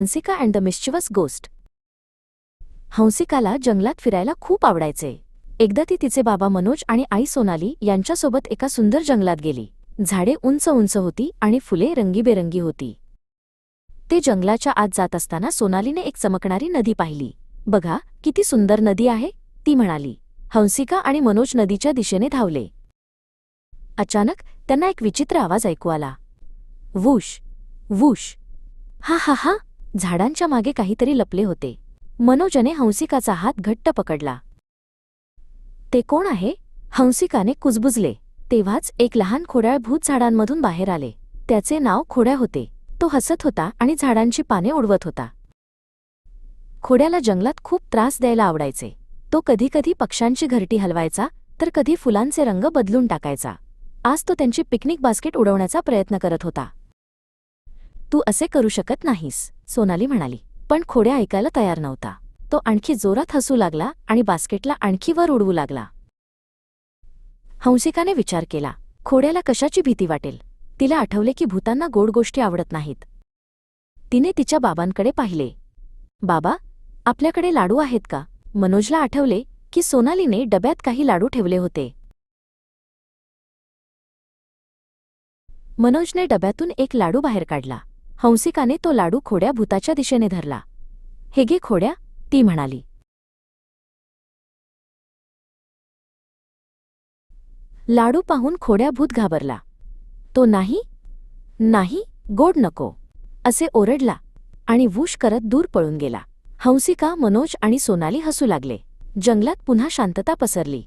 Hansika and the mischievous गोस्ट. हंसिकाला जंगलात फिरायला खूप आवडायचे. एकदा ती तिचे बाबा मनोज आणि आई सोनाली यांच्यासोबत एका सुंदर जंगलात गेली. झाडे उंच उंच होती आणि फुले रंगीबेरंगी होती. ते जंगलाच्या आत जात असताना सोनालीने एक चमकणारी नदी पाहिली. "बघा, किती सुंदर नदी आहे," ती म्हणाली. हंसिका आणि मनोज नदीच्या दिशेने धावले. अचानक त्यांना एक विचित्र आवाज ऐकू आला. Whoosh whoosh. हा हा हा. झाडांच्या मागे काहीतरी लपले होते. मनोजने हंसिकाचा हात घट्ट पकडला. "ते कोण आहे?" हंसिकाने कुजबुजले. तेव्हाच एक लहान खोड्याळ भूत झाडांमधून बाहेर आले. त्याचे नाव खोड्या होते. तो हसत होता आणि झाडांची पाने उडवत होता. खोड्याला जंगलात खूप त्रास द्यायला आवडायचे. तो कधीकधी पक्ष्यांची घरटी हलवायचा तर कधी फुलांचे रंग बदलून टाकायचा. आज तो त्यांची पिकनिक बास्केट उडवण्याचा प्रयत्न करत होता. "तू असे करू शकत नाहीस," सोनाली म्हणाली. पण खोड्या ऐकायला तयार नव्हता. तो आणखी जोरात हसू लागला आणि बास्केटला आणखी वर उडवू लागला. हंसिकाने विचार केला, खोड्याला कशाची भीती वाटेल? तिला आठवले की भूतांना गोड गोष्टी आवडत नाहीत. तिने तिच्या बाबांकडे पाहिले. "बाबा, आपल्याकडे लाडू आहेत का?" मनोजला आठवले की सोनालीने डब्यात काही लाडू ठेवले होते. मनोजने डब्यातून एक लाडू बाहेर काढला. हंसिकाने तो लाडू खोड्या भूताच्या दिशेने धरला. "हे घे खोड्या," ती म्हणाली. लाडू पाहून खोड्या भूत घाबरला. तो "नाही नाही, गोड नको," असे ओरडला आणि वूश करत दूर पळून गेला. हंसिका, मनोज आणि सोनाली हसू लागले. जंगलात पुन्हा शांतता पसरली.